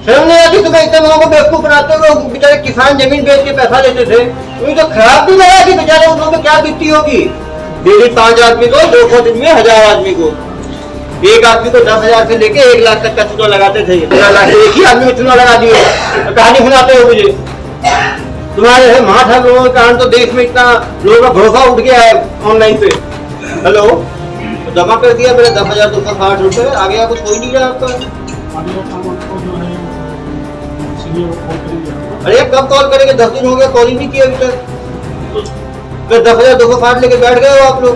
शर्म नहीं आती तुम्हें? इतने लोगों को बेवकूफ बनाते हो। बेचारे किसान जमीन बेच के पैसा लेते थे, तुम्हें तो खराब भी लगा कि बेचारे उन लोगों को क्या बीती होगी। डेली 5 आदमी को 200 दिन में 1000 आदमी को, एक आदमी को 10,000 से लेके 1 लाख तक का चूना लगाते थे। 15 लाख एक ही आदमी में चूना लगा दिए। कहानी सुनाते हो मुझे। तुम्हारे है माठा लोगों के कारण तो देश में इतना लोगों का भरोसा उठ गया है ऑनलाइन पे। हेलो, जमा कर दिया मेरे 10,260 रुपए, आगे का कुछ हो ही नहीं रहा आपका। अरे कब कॉल करेंगे? 10 दिन हो गया, कॉल ही नहीं किया अभी तक। फिर 10,260 लेके बैठ गए हो आप लोग।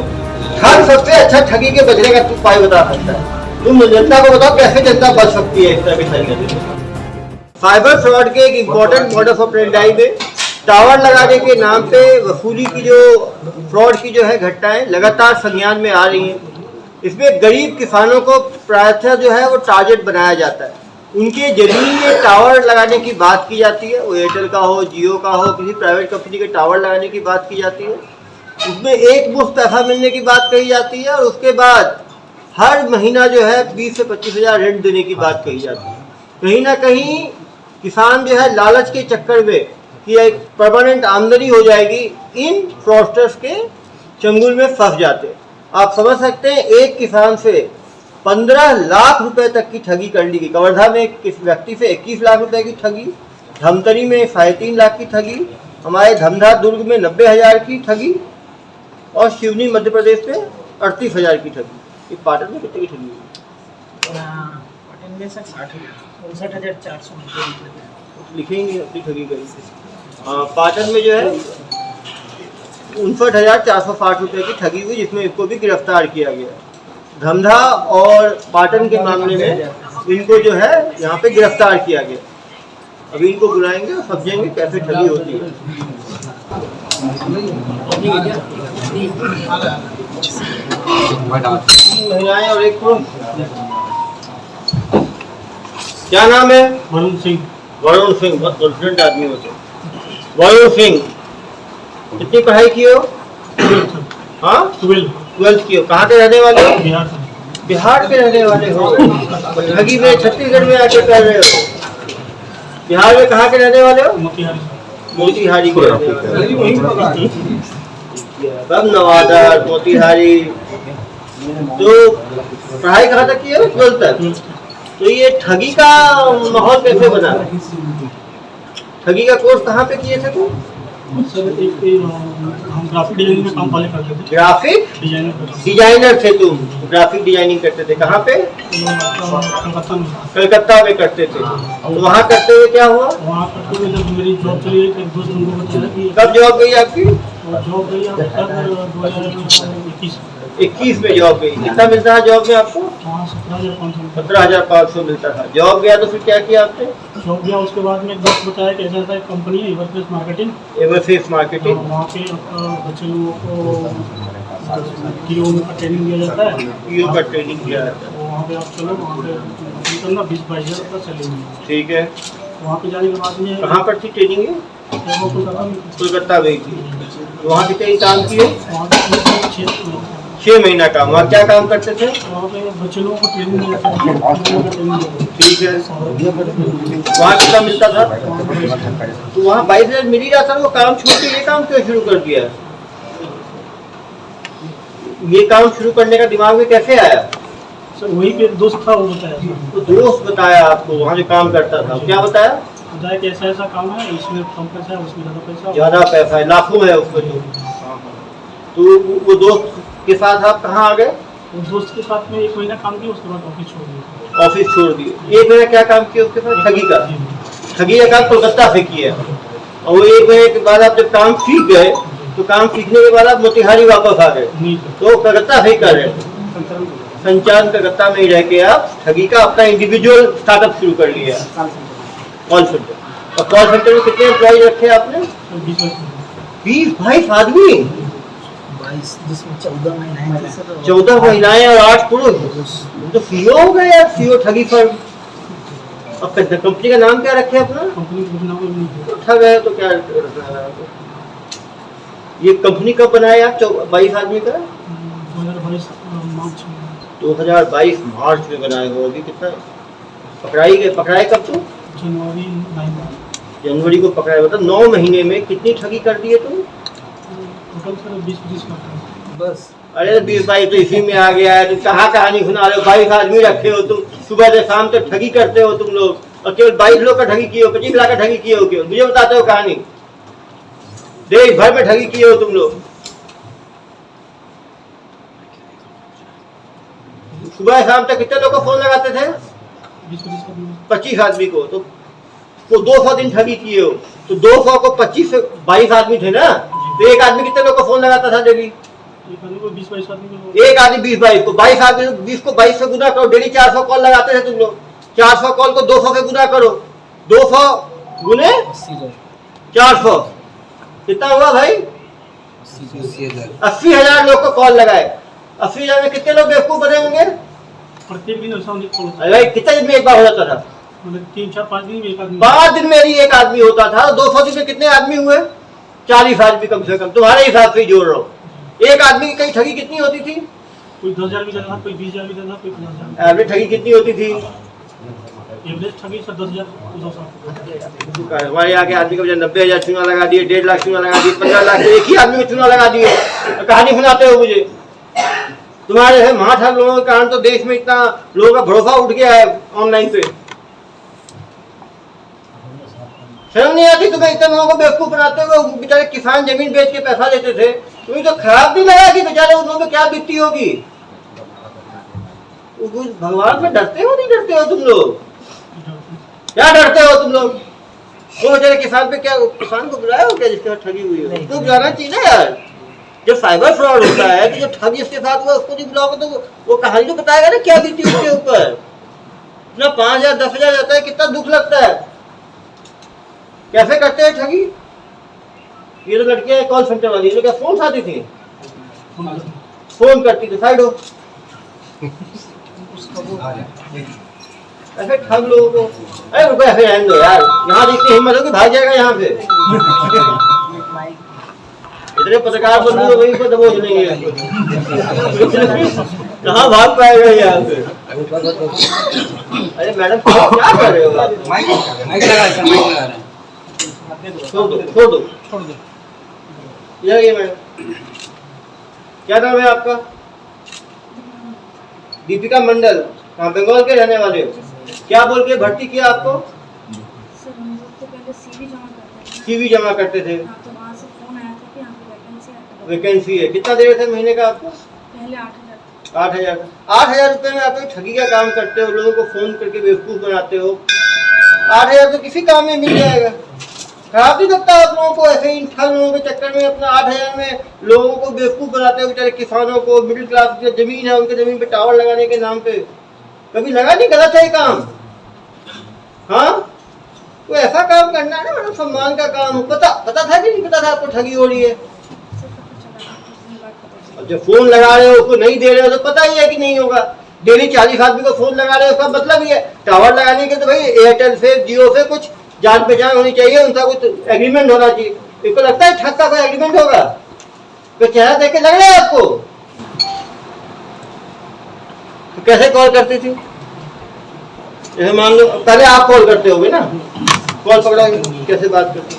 ठग सबसे अच्छा ठगी के बचने का उपाय बता सकता है। तुम जनता को बताओ कैसे जनता बच सकती है इस तरह की ठगी। साइबर फ्रॉड के एक इम्पोर्टेंट मॉडस ऑपरेंडी में टावर लगाने के नाम पे वसूली की जो फ्रॉड की जो है घटनाएं लगातार संज्ञान में आ रही हैं। इसमें गरीब किसानों को प्रायः जो है वो टारगेट बनाया जाता है। उनके जमीन में टावर लगाने की बात की जाती है, वो एयरटेल का हो, जियो का हो, किसी प्राइवेट कंपनी के टावर लगाने की बात की जाती है। उसमें एक मुफ्त पैसा मिलने की बात कही जाती है और उसके बाद हर महीना जो है 20 से 25,000 रेंट देने की बात कही जाती है। कहीं ना कहीं किसान जो है लालच के चक्कर में कि एक परमानेंट आमदनी हो जाएगी, इन फ्रॉडस्टर्स के चंगुल में फंस जाते हैं। आप समझ सकते हैं एक किसान से 15 लाख रुपए तक की ठगी कर ली गई। कवर्धा में किस व्यक्ति से 21 लाख रुपए की ठगी, धमतरी में 3.5 लाख की ठगी, हमारे धमधा दुर्ग में 90,000 की ठगी और शिवनी मध्य प्रदेश में 38,000 की ठगी। पाटन में कितने की ठगी हुई? पाटन में सर 59,400 लिखेंगे अपनी ठगी करी। पाटन में जो है 59,460 रुपए की ठगी हुई, जिसमें इसको भी गिरफ्तार किया गया। धमधा और पाटन के मामले में इनको जो है यहाँ पे गिरफ्तार किया गया। अभी इनको बुलाएंगे और समझेंगे कैसे ठगी होती है। महिलाएं और एक पुरुष। क्या नाम है? वरुण सिंह। वरुण सिंह, बहुत कॉन्फिडेंट आदमी होते। वरुण सिंह, कितनी पढ़ाई की हो? हाँ, 12th की हो। कहाँ के रहने वाले हो? बिहार से। बिहार के रहने वाले हो। ठगी में छत्तीसगढ़ में आके कर रहे हो। बिहार में कहाँ के रहने वाले हो? मोतिहारी। मोतिहारी के सब नवादा, मोतिहारी। तो पढ़ाई कहाँ तक की है? 12th तक। तो ये ठगी का माहौल कैसे बना? ठगी का कोर्स कहाँ पे किए थे तुम? सर हम ग्राफिक डिजाइनिंग में काम पहले करते थे। ग्राफिक डिजाइनर थे तुम? ग्राफिक डिजाइनिंग करते थे कहाँ पे? कलकत्ता में। कलकत्ता में करते थे। तो वहाँ करते हुए क्या हुआ? वहाँ करते हुए जब मेरी जॉब चली गई, एक दोस्त उनको बताया कि कब जॉब गई आपकी? जॉब गई अब सर 2021 में जॉब गई। कितना मिलता है जॉब में आपको? वहाँ 17,500। 17,500 मिलता था। जॉब गया तो फिर क्या किया आपने? जॉब गया, उसके बाद में एक दोस्त बताया कि ऐसा एक कंपनी है एवरफेस मार्केटिंग। एवरफेस मार्केटिंग। वहाँ पे बच्चे लोगों को पीओ का ट्रेनिंग दिया जाता है। पीओ का ट्रेनिंग दिया जाता है। वहाँ पे आप चलो, वहाँ पे करना 20-22 हज़ार रुपये चलेंगे। ठीक है। वहाँ पे जाने के बाद में कहाँ पर थी ट्रेनिंग? कोलकाता गई थी। वहाँ कितने काम किए? वहाँ पे 6 महीना काम। वहाँ क्या काम करते थे? वहाँ पे बच्चे लोगों को ट्रेनिंग दिया जाता है। ठीक है। वहाँ कितना मिलता था? तो वहाँ 22,000 मिल ही रहा था। वो काम छोड़ के ये काम क्यों शुरू कर दिया? ये काम शुरू करने का दिमाग में कैसे आया? सर वही पे दोस्त था, वो बताया। तो दोस्त बताया आपको वहाँ जो काम करता था? क्या बताया? बताया कि ऐसा ऐसा काम है, इसमें कम पैसा है, उसमें ज़्यादा पैसा। ज़्यादा पैसा है, लाखों है उसमें। तो वो दोस्त के साथ आप कहाँ आ गए? उस दोस्त के साथ में 1 महीना काम किया, उसके बाद ऑफिस छोड़ दिया। ऑफिस छोड़ दिए। 1 महीना क्या काम किया उसके साथ? ठगी का। ठगी का काम कोलकाता से किया। और वो 1 महीने के बाद आप जब काम सीख गए तो काम सीखने के बाद आप मोतिहारी वापस आ गए। तो कलकत्ता से ही कर रहे संचालन कलकत्ता में ही रह के आप ठगी का अपना इंडिविजुअल स्टार्टअप शुरू कर लिया। Call centre. और कॉल सेंटर में कितने एम्प्लॉय रखे आपने? 20-22 आदमी। 22 जिसमें 14 महिलाएं थी सर। 14 महिलाएं और 8 पुरुष। तो सीओ हो गए यार, सीओ ठगी फर्म। अब कंपनी का नाम क्या रखे अपना? कंपनी ठग है तो क्या रखना है? ये कंपनी कब बनाया आप? 22 आदमी का 2022 मार्च में बनाए हो। अभी कितना पकड़ाई गए? पकड़ाए कब? तो जनवरी 9 जनवरी को पकड़ा, मतलब 9 महीने में कितनी ठगी कर दी है तुम? टोटल सर 20-25 लाख का। बस अरे 20-22 तो इसी में आ गया है। तुम कहाँ कहानी सुना रहे हो? 22 आदमी रखे हो तुम, सुबह से शाम तक ठगी करते हो तुम लोग, और केवल 22 लोग का ठगी किए हो, 25 लाख का ठगी किए हो क्यों? मुझे बताते हो कहानी। देश भर में ठगी किए हो तुम लोग। सुबह शाम तक कितने लोग को फोन लगाते थे? 20-25 आदमी। 25 आदमी को। तो 200 दिन ठगी किए हो, तो 200 को 25 से 22 आदमी थे ना, तो एक आदमी कितने लोग को फोन लगाता था डेली? एक आदमी को 20-22 आदमी को। एक आदमी 20-22 को, 22 आदमी 20 को 22 से गुना करो, डेली 400 कॉल लगाते थे तुम लोग। 400 कॉल को 200 से गुना करो, 200 गुने 400 कितना हुआ भाई? 80,000 लोग को कॉल लगाए। 80,000 में कितने लोग बेवकूफ बने होंगे? प्रत्येक दिन ऐसा कॉल होता अरे भाई कितने दिन में एक बार हो जाता था? मतलब 3-4-5 दिन में एक आदमी। 5 दिन में ही एक आदमी होता था। 200 दिन में कितने आदमी हुए? 40 आदमी कम से कम, तुम्हारे हिसाब से ही जोड़ रहा हूँ। एक आदमी की कई ठगी कितनी होती थी? कोई 10,000 भी देता था, कोई 20,000 भी देता था, कोई 50,000। एवरेज ठगी कितनी होती थी? एवरेज ठगी सर 10,000 200। हमारे यहाँ के आदमी को 90,000 चूना लगा दिए, 1.5 लाख चूना लगा दिए, 15 लाख एक ही आदमी को चूना लगा दिए। कहानी सुनाते हो मुझे। तुम्हारे है माठा लोगों के कारण तो देश में इतना लोगों का भरोसा उठ गया है ऑनलाइन पे। शर्म नहीं आती तुम्हें? इतने लोगों को बेवकूफ बनाते हो। बेचारे किसान जमीन बेच के पैसा लेते थे, तुम्हें तो खराब नहीं लगा कि बेचारे उन लोगों को क्या बीतती होगी? भगवान में डरते हो नहीं डरते हो तुम लोग? क्या डरते हो तुम लोग? वो बेचारे किसान पे क्या, किसान को बुलाया हो क्या जिसके साथ ठगी हुई है? तो बुलाना चाहिए ना यार। जब साइबर फ्रॉड होता है कि जो ठग इसके साथ हुआ उसको नहीं बुलाओगे तो वो कहानी तो बताएगा ना क्या बीती उसके ऊपर। ना 5,000 10,000 जाता है, कितना दुख लगता है। कैसे करते हैं ठगी? ये तो लड़कियां कॉल सेंटर वाली, ये क्या फोन आती थी? फोन करती थी, साइड हो। ऐसे ठग लोगों को। अरे रुको, ऐसे रहने दो यार, यहाँ देखते हिम्मत हो कि भाग जाएगा यहाँ से। इतने पत्रकार बन रहे वहीं पर दबोच लेंगे। कहाँ भाग पाएगा यहाँ से? अरे मैडम क्या कर रहे हो आप? माइक लगा रहे हैं। छोड़ दो। ये मैडम, क्या नाम है आपका? दीपिका मंडल। कहाँ, बंगाल के रहने वाले हो? क्या बोल के भर्ती किया आपको? सर हम लोग तो पहले सीवी जमा करते थे। हाँ, तो वहाँ से फोन आया था कि यहाँ पे वैकेंसी है। कितना दे रहे थे महीने का आपको? पहले 8,000। 8,000 रुपए में आप ठगी का काम करते हो, लोगों को फोन करके बेवकूफ बनाते हो। 8,000 तो किसी काम में मिल जाएगा। खराब नहीं लगता आप लोगों को? ऐसे इन ठग लोगों के चक्कर में अपना 8,000 में लोगों को बेवकूफ बनाते हो। बेचारे किसानों को, मिडिल क्लास जो जमीन है उनके जमीन पे टावर लगाने के नाम पे कभी लगा नहीं? गलत है काम। हाँ, तो ऐसा काम करना है ना मैडम, सम्मान का काम हो। पता था कि नहीं पता था आपको ठगी हो रही है? जब फोन लगा रहे हो उसको नहीं दे रहे हो तो पता ही है कि नहीं होगा। डेली 40 आदमी को फोन लगा रहे हो, उसका मतलब ही है टावर लगाने के तो भाई एयरटेल से, जियो से कुछ जान पहचान होनी चाहिए, उनका कुछ एग्रीमेंट होना चाहिए। इसको लगता है ठग का कोई एग्रीमेंट होगा? तो चेहरा देख के लग रहा है आपको? तो कैसे कॉल करती थी? जैसे मान लो पहले आप कॉल करते होगे ना, कॉल पकड़ा कैसे बात करते?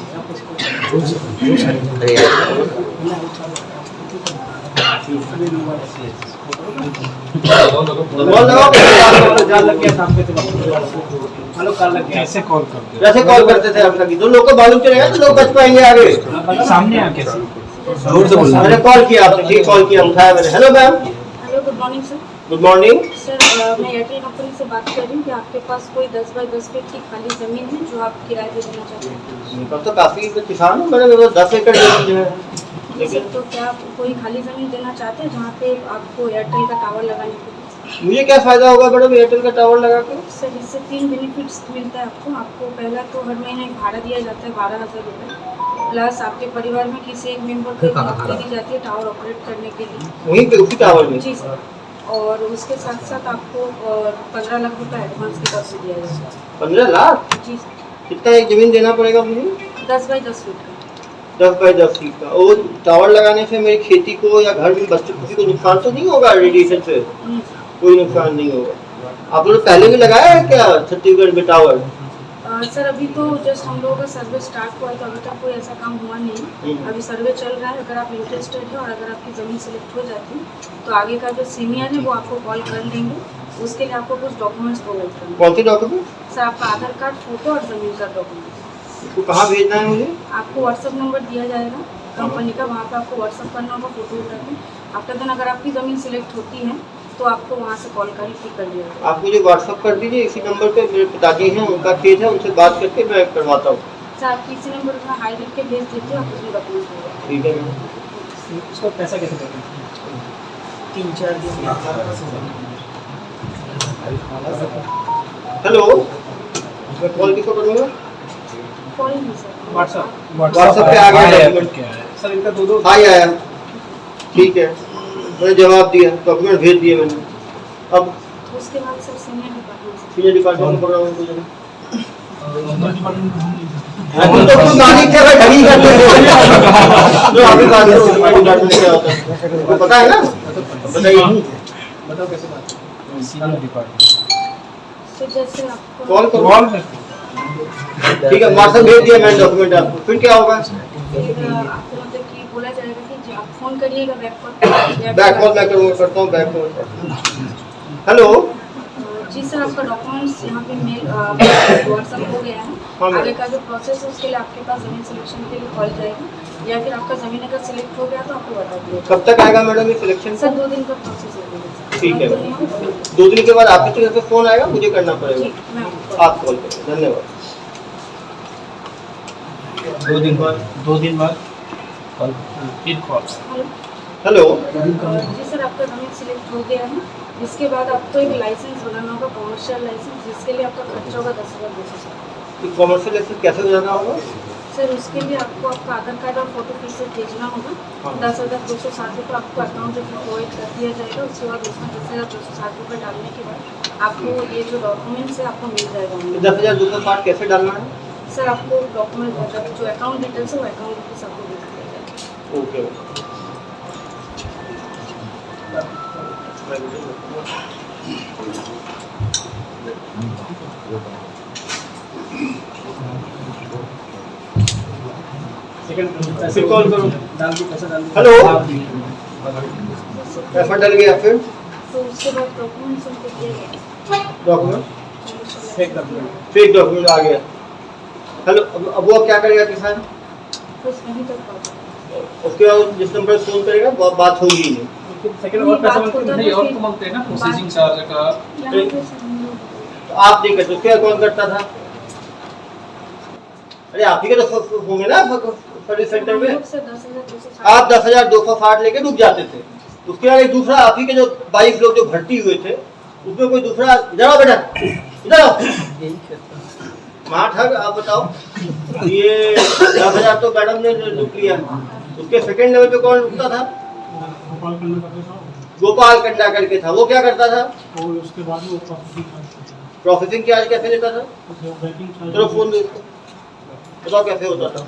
कैसे कॉल करते कैसे कॉल करते थे आप? तो लोग को मालूम चलेगा तो लोग बच पाएंगे आगे। सामने आके जोर से बोलना। मैंने कॉल किया, आपने ठीक कॉल किया, उठाया मैंने। Hello ma'am. Hello, good morning sir. Good morning sir मैं एयरटेल कंपनी से बात कर रही हूँ कि आपके पास कोई 10 बाई 10 फीट की खाली ज़मीन है जो आप किराए पे देना चाहते हैं? तो काफी किसान हूँ, मैंने 10 एकड़ जमीन है। सर तो क्या आप कोई खाली ज़मीन देना चाहते हैं जहाँ पे आपको एयरटेल का टावर लगाने के लिए? मुझे क्या फायदा होगा मैडम एयरटेल का टावर लगा के? सर इससे 3 बेनिफिट्स मिलता है आपको। पहला तो हर महीने भाड़ा दिया जाता है 12,000 रुपये, प्लस आपके परिवार में किसी एक मेंबर को नौकरी दी जाती है टावर ऑपरेट करने के लिए वहीं पे उसी टावर में। जी सर। और उसके साथ साथ आपको 15 लाख रुपए एडवांस के तौर से दिया जाएगा। 15 लाख? जी सर। कितना एक जमीन देना पड़ेगा मुझे? 10 बाई 10 फीट का। 10 बाई 10 फीट का। और टावर लगाने से मेरी खेती को या घर में बच्चों किसी को नुकसान तो नहीं होगा? रेडिएशन से कोई नुकसान नहीं होगा? आप लोग पहले भी लगाया है क्या छत्तीसगढ़ में टावर? सर अभी तो जस्ट हम लोगों का सर्वे स्टार्ट हुआ है, तो अभी तक कोई ऐसा काम हुआ नहीं। अभी सर्वे चल रहा है। अगर आप इंटरेस्टेड है और अगर आपकी ज़मीन सेलेक्ट हो जाती है तो आगे का जो सीनियर है वो आपको कॉल कर लेंगे। उसके लिए आपको कुछ डॉक्यूमेंट्स प्रोवाइड करना है। कौन से डॉक्यूमेंट? सर आपका आधार कार्ड, फोटो और ज़मीन का डॉक्यूमेंट। इसको कहाँ भेजना है मुझे? आपको व्हाट्सअप नंबर दिया जाएगा कंपनी का, वहाँ पे आपको व्हाट्सअप करना होगा फोटो उठा के। आफ्टर देन अगर आपकी ज़मीन सिलेक्ट होती है तो आपको वहाँ से कॉल करके पिक कर लिया जाएगा। आप मुझे व्हाट्सअप कर दीजिए इसी नंबर पे। मेरे पिताजी हैं, उनका केस है, उनसे बात करके मैं करवाता हूँ। सर आप किसी नंबर पर हाई लिख के भेज दीजिए, आप उसमें डॉक्यूमेंट्स होगा। ठीक है मैम। उसका पैसा कैसे देंगे? 3-4 दिन हेलो, कॉल किसको करूँगा? कॉल नहीं सर, व्हाट्सएप पे आ गया डॉक्यूमेंट। सर इनका दो आया। ठीक है, मैंने जवाब दिया, डॉक्यूमेंट भेज दिए मैंने। अब उसके बाद सर सीनियर डिपार्टमेंट से सीनियर डिपार्टमेंट में बोल रहा हूँ मुझे। डिपार्टमेंट तो तुम गाली कर रहे ढंगी करते हो। जो आपकी बात है डिपार्टमेंट क्या होता है वो पता है ना? बताइए। बताओ कैसे बात? सीनियर डिपार्टमेंट तो जैसे आपको कॉल करो। ठीक है, व्हाट्सएप भेज दिया मैंने डॉक्यूमेंट आपको। फिर क्या होगा? फिर आपको मतलब कि बोला जाएगा कि आप फ़ोन करिएगा बैक कॉल। बैक कॉल मैं करूँगा, करता हूँ बैक कॉल। हेलो, जी सर, आपका डॉक्यूमेंट्स यहाँ पे मेल व्हाट्सअप हो गया हाँ, है। आगे का जो प्रोसेस है उसके लिए आपके पास ज़मीन सिलेक्शन के लिए कॉल जाएगी, या फिर आपका ज़मीन अगर सिलेक्ट हो गया तो आपको बता दिया। कब तक आएगा मैडम ये सिलेक्शन? सर 2 दिन का प्रोसेस है। ठीक है, 2 दिन के बाद आपकी तरफ से फोन आएगा, मुझे करना जी पड़ेगा। मैं आप कॉल करें। धन्यवाद। 2 दिन बाद कॉल फिर कॉल। हेलो, जी सर, आपका ज़मीन सिलेक्ट हो गया है। इसके बाद आपको एक लाइसेंस बनाना होगा, कॉमर्शियल लाइसेंस, जिसके लिए आपका खर्चा होगा 10,260। कॉमर्शियल लाइसेंस कैसे बनाना होगा? सर उसके लिए आपको आपका आधार कार्ड और फोटो फीस से भेजना होगा। 10,260 रुपये आपको अकाउंट में प्रोवाइड कर दिया जाएगा। उसके बाद उसमें 10,260 रुपये डालने के बाद आपको ये जो डॉक्यूमेंट्स है आपको मिल जाएगा। 10,260 कैसे डालना है? सर आपको डॉक्यूमेंट जो अकाउंट डिटेल्स है वो अकाउंट डिटेल्स आपको भेज दिया जाएगा। ओके। सेकंड फिर कॉल करो। डाल दो, पैसा डाल दो। हेलो। सर पैसा डल गया। फिर तो उसके बाद डॉक्यूमेंट्स उनको दिया जाएगा। Document fake document. Fake document आ गया। हेलो, अब वो क्या करेगा किसान? बस वहीं तक पहुँचा। उसके बाद जिस नंबर से फोन करेगा बात होगी ही नहीं। सेकंड और पैसा मांगते नहीं, और तो मांगते हैं ना प्रोसेसिंग चार्ज का। यहाँ पे सर हम लोग तो आप नहीं करते, उसके बाद कौन करता था? अरे आप ही के तो होंगे ना सर्विस सेंटर में। हम लोग सर 10,260 आप 10,260 लेके रुक जाते थे। उसके बाद एक दूसरा आप ही के जो 22 लोग जो भर्ती हुए थे उसमें कोई दूसरा, इधर आओ बेटा, इधर आओ। यही करता मार ठग। आप बताओ, ये 10,000 तो मैडम ने रुक लिया। उसके सेकंड लेवल पे कौन रुकता था? गोपाल खन्ना करते था। गोपाल कंडा करके था। वो क्या करता था? और उसके बाद वो प्रोसेसिंग चार्ज प्रोसेसिंग चार्ज कैसे लेता था? Banking charge. चलो फोन दे, बताओ कैसे होता था।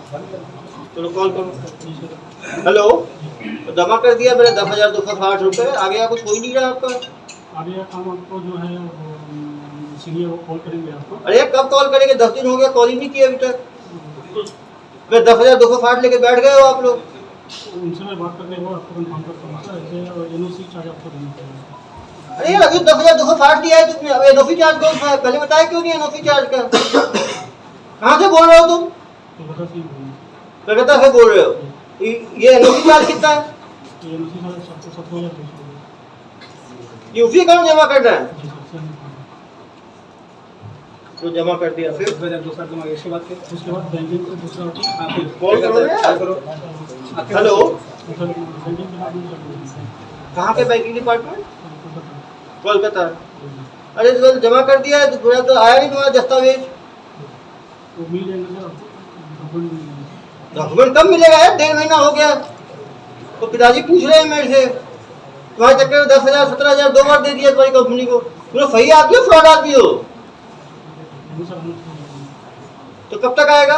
चलो कॉल करो। हेलो, तो जमा कर दिया मैंने 10,260 रुपये। आगे का कुछ हो ही नहीं रहा आपका। आगे का काम आपको जो है सीनियर वो कॉल करेंगे आपको। अरे कब कॉल करेंगे? 10 दिन हो गया, कॉल ही नहीं किया अभी तक। फिर 10,260 लेके बैठ गए हो आप लोग। उनसे मैं बात करने के बाद आपको कंफर्म करता हूँ सर। ऐसे एनओसी चार्ज आपको देना पड़ेगा। अरे अभी 10,260 दिया है तुमने, अब एनओसी चार्ज कौन सा है? पहले बताया क्यों नहीं एनओसी चार्ज का? कहाँ से बोल रहे हो तुम? तो बता कलकत्ता से बोल रहे हो? ये एनओसी चार्ज कितना है? एनओसी चार्ज आपको 7,200। ये उसी अकाउंट जमा करना है? जी सर, सेम अकाउंट। तो जमा कर दिया। फिर 10,260 जमा किया। उसके बाद बैंकिंग से दूसरा कॉल करो ना यार। हेलो, बैंकिंग डिपार्टमेंट कहाँ के बैंकिंग डिपार्टमेंट? कोलकाता। अरे तो जमा कर दिया है तो आया नहीं तुम्हारा दस्तावेज? वो मिल जाएंगे सर आपको, डॉक्यूमेंट मिल जाएंगे। डॉक्यूमेंट कब मिलेगा यार? 1.5 महीना हो गया। तो पिताजी पूछ रहे हैं मेरे से, तुम्हारे चक्कर में 10,000 17,000 2 बार दे दिया तुम्हारी कंपनी को। तुम सही आदमी हो फ्रॉड आदमी हो? तो कब तक आएगा?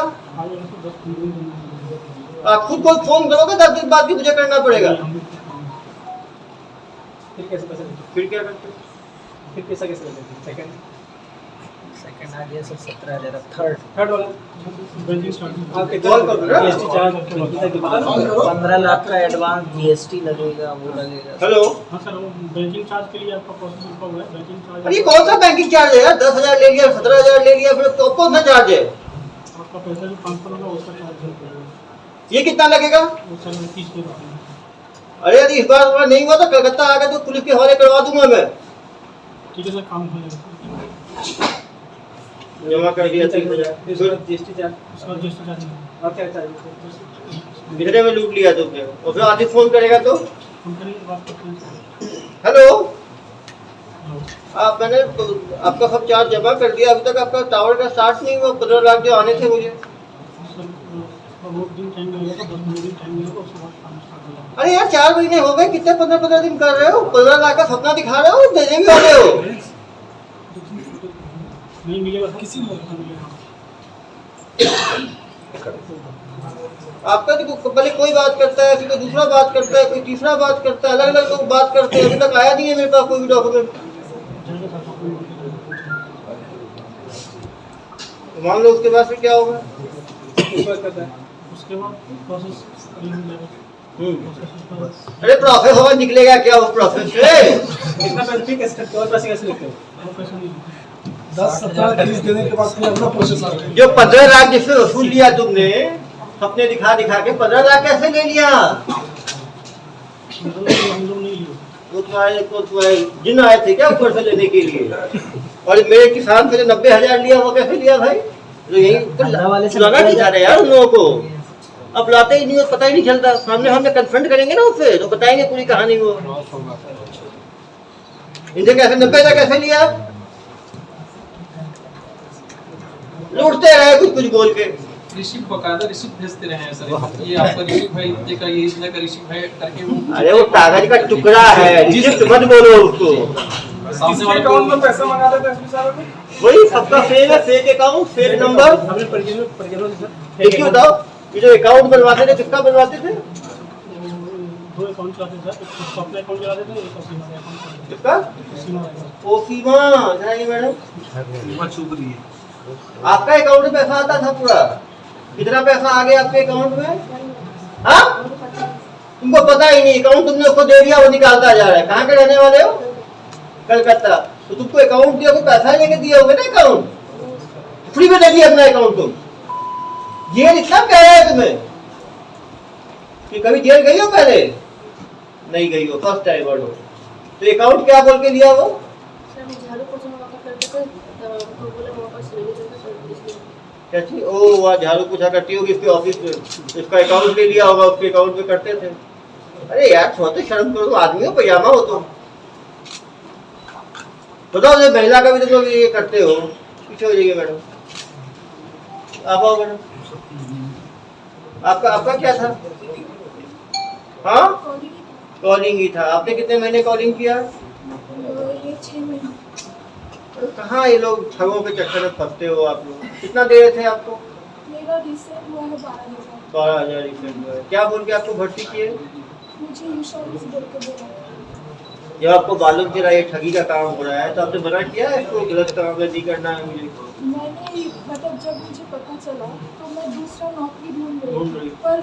आप खुद को फोन करोगे 10 दिन बाद भी मुझे करना पड़ेगा। फिर कैसे पैसे देते? फिर क्या करते? फिर पैसा कैसे देते? सेकंड सेकंड आ गया सर 17,000 थर्ड थर्ड वाला बैंकिंग स्टार्ट कॉल कर दो ना। जीएसटी चार्ज 15 लाख का एडवांस जीएसटी लगेगा वो लगेगा। हेलो, हाँ सर, वो बैंकिंग चार्ज के लिए आपका प्रोसेस रुका हुआ है। बैंकिंग चार्ज अरे कौन सा बैंकिंग चार्ज है यार? 10,000 ले लिया, 17,000 ले लिया, फिर तो कौन सा चार्ज है? आपका पैसा जो ट्रांसफर होगा उसका चार्ज है। ये कितना लगेगा? वो सर 30 के बाद में। अरे यार इस बार थोड़ा नहीं हुआ तो कलकत्ता आकर तो पुलिस के हवाले करवा दूंगा मैं। ठीक है सर, काम हो जाएगा। जमा कर दिया 30,000, जीएसटी चार्ज, उसका जीएसटी चार्ज नहीं। और क्या चार्ज? कितने में लूट लिया तुमने? और फिर आदित्य फोन करेगा तो कंपनी की बात करते हैं। हेलो, मैंने तो आपका सब चार्ज जमा कर दिया, अभी तक आपका टावर का स्टार्ट नहीं हुआ। 15 लाख जो आने थे मुझे। वो दिन टाइम लगेगा, 10 दिन टाइम लगेगा, उसके बाद काम स्टार्ट हो जाएगा। अरे यार 4 महीने हो गए, कितने 15-15 दिन कर रहे हो? 15 लाख का सपना दिखा रहे हो, देने भी वाले हो? नहीं मिलेगा, किसी को नहीं मिलेगा। आपका तो पहले कोई बात करता है, फिर कोई दूसरा बात करता है, कोई तीसरा बात करता है, अलग अलग लोग बात करते हैं। अभी तक आया नहीं है मेरे पास कोई भी डॉक्यूमेंट। मान लो उसके बाद फिर क्या होगा? उसके बाद प्रोसेस अरे प्रोसेस होगा, निकलेगा क्या उस प्रोसेस से? कितना पैसा कैसे करते हो और पैसे कैसे लेते हो? वो पैसा नहीं 10-17-20 देने के बाद फिर अगला प्रोसेस आ गया। जो 15 लाख जिससे वसूल लिया तुमने, सपने दिखा दिखा के 15 लाख कैसे ले लिया? हम लोग नहीं लिए। वो तुम्हारे जिन आए थे क्या ऊपर से लेने के लिए? और मेरे किसान से 90,000 लिया, वो कैसे लिया भाई? तो यही चुनाना दिखा रहे यार उन लोगों को। अब लाते ही नहीं, पता ही नहीं चलता। सामने हमने कन्फ्रंट करेंगे ना उससे, तो बताएंगे पूरी कहानी। वो इनसे कैसे 90,000 कैसे लिया? लूटते रहे कुछ कुछ बोल के। रिसिप्ट बकायदा रिसिप्ट भेजते रहे हैं सर। ये आपका रिसिप्ट भाई इतने का, ये इतने का रिसिप्ट है करके वो। अरे वो कागज का टुकड़ा है, रिसिप्ट मत बोलो उसको। सामने वाले अकाउंट में पैसा मंगा देते हैं साहब। वही सबका फेक है, फेक अकाउंट, फेक नंबर। हमने परिजनों से देखिए बताओ, ये जो अकाउंट बनवाते थे किसका बनवाते थे? 2 अकाउंट चलाते थे, एक अपना अकाउंट चलाते थे, एक सीमा का अकाउंट चलाते किसका? थे। सीमा का। ओ सीमा, जाइए मैडम। सीमा चुप रही है। आपका अकाउंट में पैसा आता था पूरा? कितना पैसा आ गया आपके अकाउंट में? हाँ, तुमको पता ही नहीं। अकाउंट तुमने उसको दे दिया, वो निकालता जा रहा है। कहाँ के रहने वाले हो? कलकत्ता। तो तुमको अकाउंट दिया, कोई पैसा लेके दिए होंगे ना अकाउंट? फ्री में दे दिया अपना अकाउंट तुम। जेल इतना प्यारा है तुम्हें कि कभी जेल गई हो पहले? नहीं गई हो, फर्स्ट टाइम हो। तो अकाउंट क्या बोल के लिया वो? झाड़ू पोछा वापस करते थे, तो बोले वापस नहीं देते सर, इसलिए क्या चीज? ओ वहाँ झाड़ू पोछा करती होगी इसके ऑफिस में, इसका अकाउंट ले लिया होगा, उसके अकाउंट में करते थे। अरे यार थोड़ा तो शर्म करो, तुम आदमी हो, पजामा हो तुम। बताओ ये महिला का भी तो लोग ये करते हो। पीछे हो जाइए मैडम, आप आओ मैडम। आपका क्या था? हाँ, कॉलिंग ही था। आपने कितने महीने कॉलिंग किया? ये 6 महीने। तो कहाँ ये लोग ठगों के चक्कर में फंसते हो आप लोग? कितना दे रहे थे आपको? मेरा रिसेंट हुआ है 12,000। 12,000 रिसेंट हुआ है। क्या बोल के आपको भर्ती किए? मुझे इंश्योरेंस बोल के बोला। जब आपको मालूम चला ये ठगी का काम हो रहा है तो आपने मना किया है इसको गलत काम नहीं करना है मुझे? मैंने मतलब जब मुझे पता चला तो मैं दूसरा नौकरी ढूंढ ढूंढ रही रही। थी, पर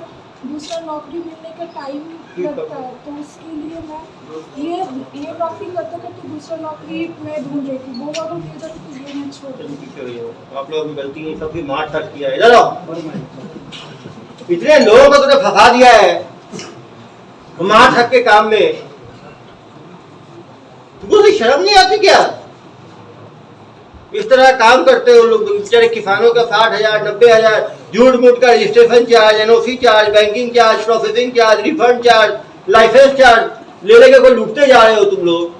दूसरा नौकरी मिलने का टाइम लगता है, तो उसके लिए मैं ये नौकरी करते करते दूसरा नौकरी मैं ढूंढ रही थी। वो वाला मेजर तो ये मैं छोड़ दी। आप लोगों की गलती नहीं, सबकी मार तक किया है। इधर आओ, इतने लोगों को तुमने फंसा दिया है मार ठग के काम में। तुमको तो शर्म नहीं आती क्या? इस तरह काम करते हो लोग बेचारे किसानों का 60,000 90,000 झूठ मूठ का registration charge, NOC charge, banking charge, processing charge, refund charge, licence charge ले लेके को लूटते जा रहे हो तुम लोग।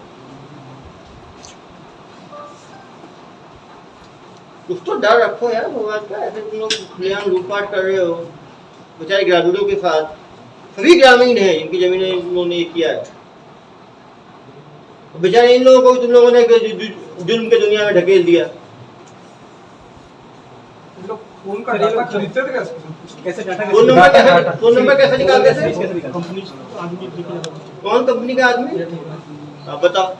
कुछ तो डर रखो यार भगवान का। ऐसे तुम लोग खुलेआम लूटपाट कर रहे हो बेचारे ग्रामीणों के साथ। सभी ग्रामीण हैं जिनकी जमीनें इन लोगों ने किया है। बेचारे इन लोगों को तुम लोगों ने जुल्म के दुनिया में ढकेल दिया। फोन का डाटा खरीदते थे कैसे डाटा फोन नंबर कैसे निकालते थे? कंपनी आदमी कौन कंपनी का आदमी? आप बताओ।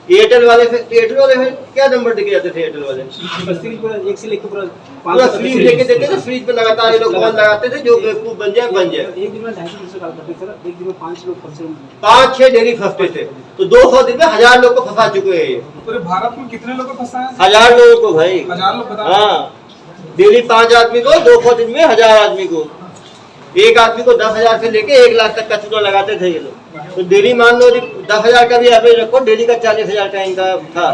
एयरटेल वाले क्या नंबर देके जाते थे? एयरटेल वाले एक से लेके पूरा फ्रीज लेके देते थे, फ्रीज पे लगातार ये लोग कॉल लगाते थे, जो बेवकूफ बन जाए बन जाए। एक दिन में 250 कॉल करते थे, एक दिन में 5 लोग फंसे हुए। 5-6 डेली फंसते थे, तो 200 दिन में 1000 लोग को फंसा चुके हैं ये। पूरे भारत में कितने लोगों को फंसा है? 1000 लोगों को भाई। 1000 लोग बता। हाँ, डेली 5 आदमी को, 200 दिन में 1000 आदमी को। एक आदमी को 10,000 से लेके 1 लाख तक का चूना लगाते थे ये लोग। तो डेली मान लो 10,000 का भी एवरेज रखो, डेली का 40,000 का इनका था।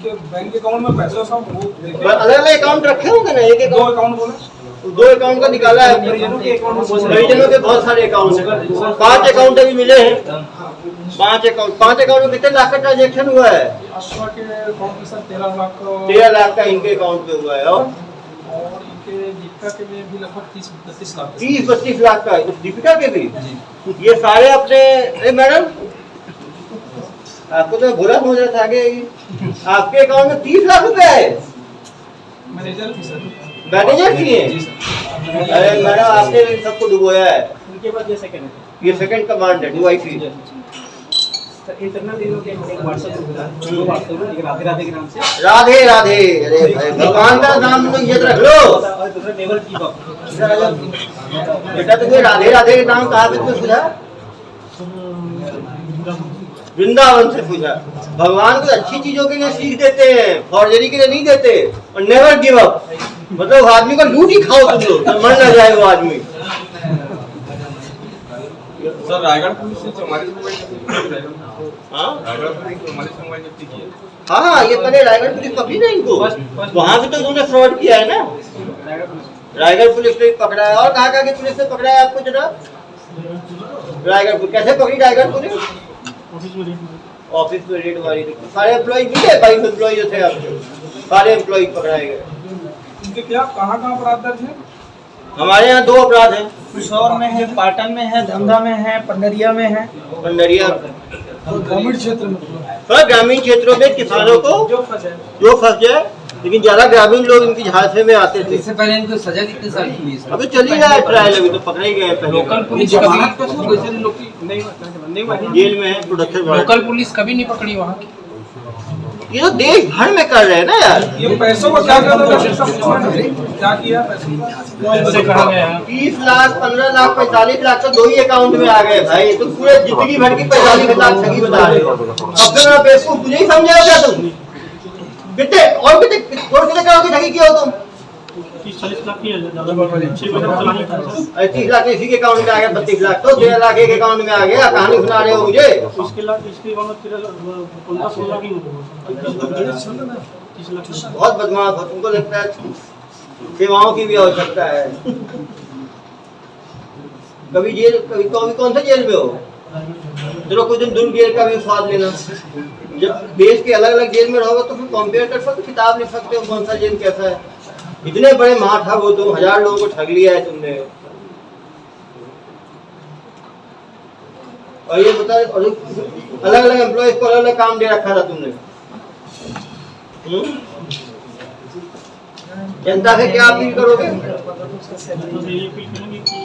बैंक अकाउंट में पैसा सब अलग अलग अकाउंट रखे होंगे ना, एक दो अकाउंट बोले, 2 अकाउंट का निकाला है। परिजनों के अकाउंट में परिजनों के बहुत सारे अकाउंट हैं, 5 अकाउंट अभी मिले हैं। 5 अकाउंट में कितने लाख का ट्रांजेक्शन हुआ है? अश्वा के अकाउंट में सर 13 लाख का, 13 लाख का इनके अकाउंट में हुआ है। और इनके दीपिका के में भी लगभग 30-32 लाख 30-32 लाख का दीपिका के भी। ये सारे अपने, अरे मैडम आपको तो बुरा समझ रहा था आगे, आपके अकाउंट में 30 लाख रुपए है। मैनेजर थी सर, मैनेजर थी जी सर। अरे मैडम आपने सबको डुबोया है। उनके बाद ये सेकंड है, ये सेकंड कमांड है डीवाईसी। सर इंटरनल इन लोग के एक व्हाट्सएप ग्रुप है, दो व्हाट्सएप ग्रुप, एक राधे राधे के नाम से। राधे राधे, अरे भाई भगवान का नाम तो इज्जत रख लो। और दूसरा नेवर गिव अप। बेटा तुम्हें राधे राधे के नाम कहाँ पे तुमने सुना? वृंदावन से पूछा। भगवान को अच्छी चीजों के लिए सीख देते हैं, फॉर्जरी के लिए नहीं देते। और नेवर गिव अप मतलब आदमी को लूट ही खाओ तुम लोग, मर ना जाए वो आदमी। सर रायगढ़ पुलिस से 44 मोबाइल जब्ती की। हाँ रायगढ़ पुलिस 44 मोबाइल जब्ती की है। हाँ, ये पहले रायगढ़ पुलिस पकड़ी ना इनको, वहां से तो इन्होंने फ्रॉड किया है ना। रायगढ़ पुलिस ने पकड़ा है। और कहाँ की पुलिस ने पकड़ा है आपको जनाब? रायगढ़ पुलिस कैसे पकड़ी? रायगढ़ पुलिस ऑफिस में रेड मारी थी, सारे एम्प्लॉय मिले, 22 एम्प्लॉय जो थे आपके, सारे एम्प्लॉय पकड़ाए गए। इनके क्या कहाँ अपराध दर्ज है? हमारे यहाँ 2 अपराध हैं, पिशौर में है, पाटन में है, धंधा में है, पंडरिया में है। पंडरिया ग्रामीण क्षेत्र में और ग्रामीण क्षेत्रों में किसानों को जो फंस जाए, लेकिन ज्यादा ग्रामीण लोग इनकी झांसे में आते थे। इससे पहले इनको सजा कितने साल की हुई? अभी चली गया ट्रायल, अभी तो पकड़े गए हैं। लोकल पुलिस जेल में है प्रोडक्शन। लोकल पुलिस कभी नहीं पकड़ी वहाँ की। ये तो देश भर में कर रहे हैं ना यार। ये पैसों को क्या क्या किया? से कहा गया है 30 लाख 15 लाख 45 लाख तो 2 ही अकाउंट में आ गए भाई। तो पूरे जिंदगी भर की 45 लाख ठगी बता रहे हो। अब मेरा बेवकूफ मुझे ही समझाओ क्या तुम? कितने करोगे ठगी किया हो तुम? 30-40 लाख की है, ज़्यादा 6 महीने चलानी था सर। 30 लाख इसी के अकाउंट में आ गया, 32 लाख तो 13 लाख एक अकाउंट में आ गया। कहानी सुना रहे हो मुझे? इसके बाद 15-16 लाख ही होगा, 30 लाख। बहुत बदमाश हो, तुमको लगता है सेवाओं की भी आवश्यकता है। कभी जेल, कभी कौन सा जेल में हो? चलो कुछ दिन दुर्ग जेल का भी स्वाद लेना। जब देश के अलग अलग जेल में रहोगे तो फिर कंपेयर कर सकते, किताब लिख सकते हो कौन सा जेल कैसा है। इतने बड़े महाठग हो तुम, 1000 लोगों को ठग लिया है तुमने। और ये बता, अलग अलग एम्प्लॉयज को अलग अलग काम दे रखा था तुमने। जनता से क्या अपील करोगे? तो ये अपील करेंगे कि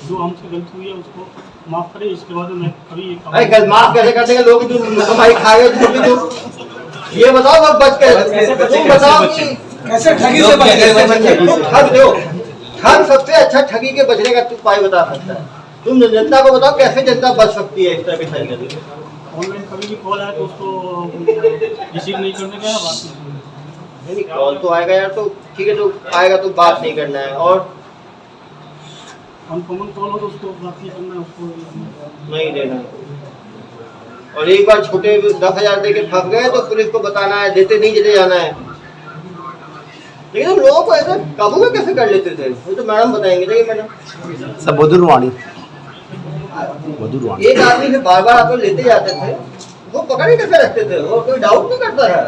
जो हमसे गलती हुई है उसको माफ करें। इसके बाद मैं कभी एक काम अरे माफ कैसे कर देंगे? लोग जो कमाई खा गए तुम, ये बताओ बस बच कर तुम बताओ कि कैसे ठगी से बचे? ठग दो, ठग सबसे अच्छा ठगी के बचने का उपाय बता सकता है। तुम जनता को बताओ कैसे जनता बच सकती है इस तरह के ठगी से। ऑनलाइन कभी भी कॉल आए तो उसको रिसीव नहीं करने का बात नहीं, कॉल तो आएगा यार, तो ठीक है, तो आएगा तो बात नहीं करना है। और अनकॉमन कॉल हो तो उसको बात नहीं करना है, उसको नहीं देना। और एक बार छोटे 10,000 दे के फंस गए तो पुलिस को बताना है, देते नहीं देते जाना है। लेकिन हम लोगों को ऐसे काबू में कैसे कर लेते थे? वो तो मैडम बताएंगे। देखिए मैडम सब मधुरवाणी एक आदमी से बार बार आपको लेते जाते थे, वो पकड़े कैसे रखते थे? वो कोई डाउट नहीं करता था।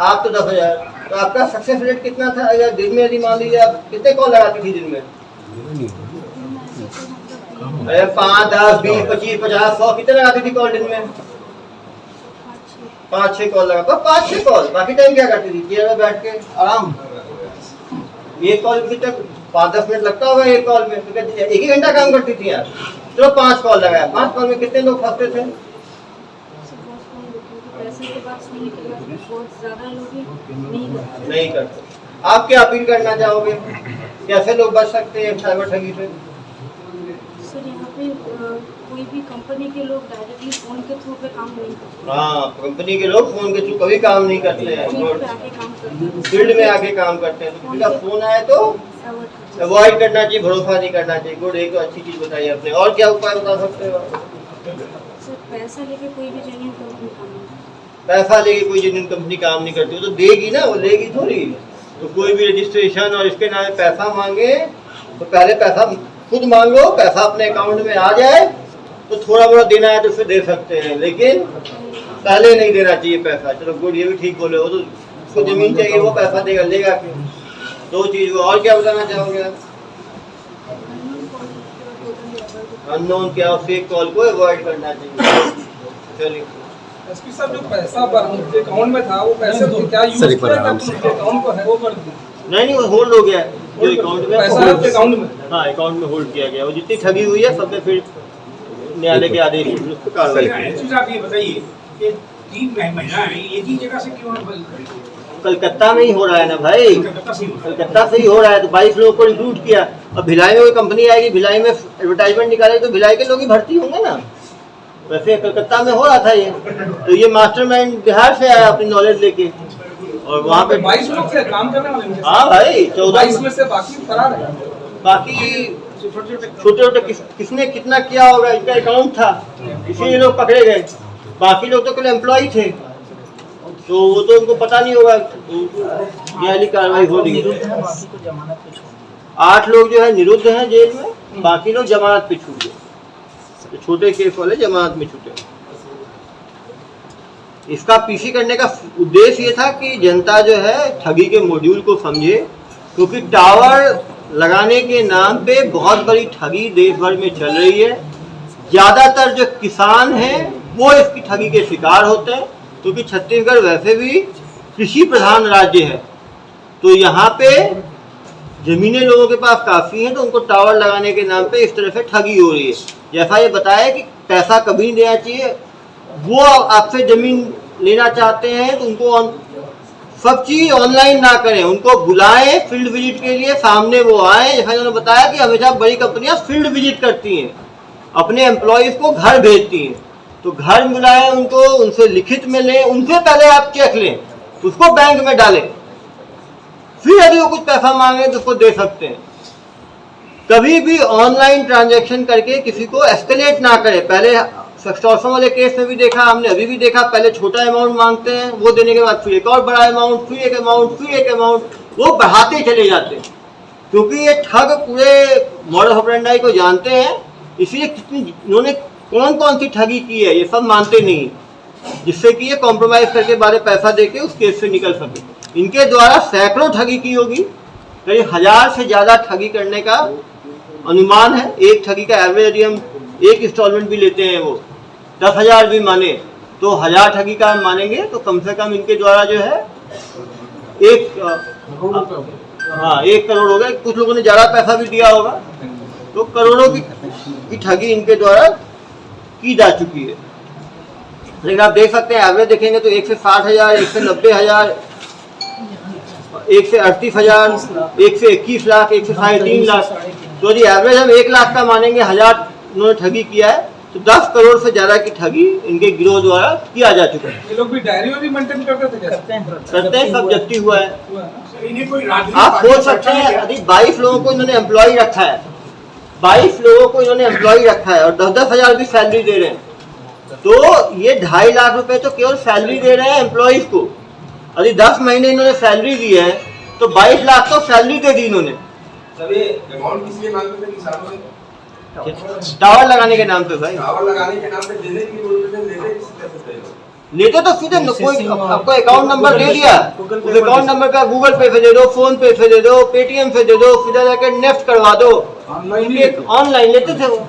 आप तो 10,000, तो आपका सक्सेस रेट कितना था? अगर दिन में यदि मान लीजिए आप कितने कॉल लगाती थी दिन में? अरे 5, 10, 20, 25, 50, 100 कितने लगाती थी कॉल दिन में? 5-6 कॉल लगा, 5-6 कॉल। बाकी टाइम क्या करती थी? चेयर में बैठ के आराम। एक कॉल की तक 5-10 मिनट लगता होगा एक कॉल में, एक ही घंटा काम करती थी यार। चलो 5 कॉल लगाया, 5 कॉल में कितने लोग फंसते थे? पैसे के बाद सुनने के बाद बहुत ज़्यादा लोग नहीं नहीं करते। आप क्या अपील करना चाहोगे, कैसे लोग बच सकते हैं साइबर ठगी से? सर यहाँ पे कोई भी कंपनी के लोग डायरेक्टली फ़ोन के थ्रू पे काम नहीं करते, हाँ, कंपनी के लोग फोन के थ्रू कभी काम नहीं करते हैं, फील्ड पे आके काम करते हैं, फील्ड में आके काम करते हैं। तो किसी का फोन आए तो अवॉइड करते हैं। अवॉइड करना चाहिए, भरोसा नहीं करना चाहिए। गुड, एक तो अच्छी चीज बताई आपने। और क्या उपाय बता सकते हो? सर पैसा लेके कोई भी जेन्युइन कंपनी काम नहीं करती। पैसा लेके कोई जिन कंपनी काम नहीं करती, वो तो देगी ना, वो लेगी थोड़ी। तो कोई भी रजिस्ट्रेशन और इसके नाम पैसा मांगे तो पहले पैसा खुद मांगो, पैसा अपने अकाउंट में आ जाए तो थोड़ा बहुत देना है तो फिर दे सकते हैं, लेकिन पहले नहीं देना चाहिए पैसा। चलो गुड, ये भी ठीक बोले। वो तो उसको जमीन चाहिए, वो पैसा देगा, लेगा क्यों? 2 चीज। और क्या बताना चाहोगे आप? अननोन क्या, फेक कॉल को अवॉइड करना चाहिए। चलिए एसपी साहब, जो पैसा उनके अकाउंट में था वो पैसे तो क्या यूज किया था, उनके अकाउंट को है वो कर दिया? नहीं, वो होल्ड हो गया है जो अकाउंट में, पैसा आपके अकाउंट में, हाँ अकाउंट में होल्ड किया गया। वो जितनी ठगी हुई है सब पे फिर न्यायालय के आदेश पर उस पर कार्रवाई की। आप ये बताइए कि 3 महिलाएं एक ही जगह से क्यों कलकत्ता में ही हो रहा है ना भाई, कलकत्ता से कलकत्ता से ही हो रहा है। तो 22 लोगों को रिक्रूट किया। अब भिलाई में कोई कंपनी आएगी, भिलाई में एडवर्टाइजमेंट निकालेगी तो भिलाई के लोग ही भर्ती होंगे ना। वैसे कलकत्ता में हो रहा था ये, तो ये मास्टरमाइंड बिहार से आया अपनी नॉलेज लेके, और वहाँ पे 22 लोग थे काम करने वाले। हाँ भाई, 22 में से बाकी फरार है। बाकी छोटे छोटे किसने कितना किया होगा, इनका अकाउंट था, इसीलिए लोग पकड़े गए। बाकी लोग तो केवल एम्प्लॉय थे, तो वो तो उनको पता नहीं होगा, न्यायालयिक कार्रवाई हो रही है। 8 लोग जो है निरुद्ध हैं जेल में, बाकी लोग जमानत पे छूट गए। तो छोटे केस वाले जमानत में छूटे। इसका पीसी करने का उद्देश्य ये था कि जनता जो है ठगी के मॉड्यूल को समझे, क्योंकि टावर लगाने के नाम पे बहुत बड़ी ठगी देश भर में चल रही है। ज्यादातर जो किसान हैं वो इसकी ठगी के शिकार होते हैं, क्योंकि छत्तीसगढ़ वैसे भी कृषि प्रधान राज्य है। तो यहाँ पे जमीनें लोगों के पास काफी हैं, तो उनको टावर लगाने के नाम पे इस तरह से ठगी हो रही है। जैसा ये बताया कि पैसा कभी नहीं देना चाहिए। वो आपसे जमीन लेना चाहते हैं तो उनको सब चीज ऑनलाइन ना करें, उनको बुलाएं फील्ड विजिट के लिए, सामने वो आए। जैसा उन्होंने बताया कि हमेशा बड़ी कंपनियां फील्ड विजिट करती हैं, अपने एम्प्लॉयज को घर भेजती हैं। तो घर बुलाएं उनको, उनसे लिखित में लें, उनसे पहले आप चेक लें, उसको बैंक में डालें, फिर यदि वो कुछ पैसा मांगे तो उसको दे सकते हैं। कभी भी ऑनलाइन ट्रांजैक्शन करके किसी को एस्केलेट ना करें। पहले एक्सटॉर्शन वाले केस में भी देखा हमने, अभी भी देखा, पहले छोटा अमाउंट मांगते हैं, वो देने के बाद फिर एक और बड़ा अमाउंट, फिर एक अमाउंट, फिर एक अमाउंट, वो बढ़ाते चले जाते हैं। क्योंकि ये ठग पूरे मॉडल ऑपरेंडाई को जानते हैं, इसलिए कितनी इन्होंने कौन कौन सी ठगी की है ये सब मानते नहीं, जिससे कि ये कॉम्प्रोमाइज करके बारे पैसा देके उस केस से निकल सके। इनके द्वारा सैकड़ों ठगी की होगी, करीब 1000 से ज्यादा ठगी करने का अनुमान है। एक ठगी का एवरेज यदि हम एक इंस्टॉलमेंट भी लेते हैं, वो 10,000 भी माने तो 1000 ठगी का हम मानेंगे तो कम से कम इनके द्वारा जो है 1 करोड़ हो गया। कुछ लोगों ने ज्यादा पैसा भी दिया होगा, तो करोड़ों की ठगी इनके द्वारा की जा चुकी है। लेकिन आप देख सकते हैं एवरेज देखेंगे तो 1 से 60,000, 1 से 90,000, 1 से 38,000, 1 से 21 लाख, 1 से 3.5 लाख। तो यदि एवरेज हम 1 लाख का मानेंगे, 1000 उन्होंने ठगी किया है, तो 10 करोड़ से ज्यादा की ठगी इनके गिरोह द्वारा किया जा चुका है। ये लोग भी डायरी में भी मेंटेन करते थे? करते हैं, सब जब्ती हुआ है। इन्हें कोई राजनीतिक आप सोच सकते हैं यदि 22 लोगों को इन्होंने एम्प्लॉय रखा है, 22 लोगों को इन्होंने एम्प्लॉय रखा है और 10-10 हजार भी सैलरी दे रहे हैं, तो ये 2.5 लाख रुपए तो केवल सैलरी दे रहे हैं एम्प्लॉयज को। यदि 10 महीने इन्होंने सैलरी दी है तो 22 लाख तो सैलरी दे दी इन्होंने। सर ये अमाउंट किस लिए मांगते थे किसानों से? टावर लगाने के नाम पे भाई, टावर लगाने के नाम पे देने के लिए बोलते थे, लेते किस तरह से थे? लेते तो सीधे कोई आपको अकाउंट नंबर दे दिया, उस अकाउंट नंबर का गूगल पे से दे दो, फोन पे से दे दो, पेटीएम से दे दो, सीधा जाकर नेफ्ट करवा दो, ऑनलाइन लेते थे वो।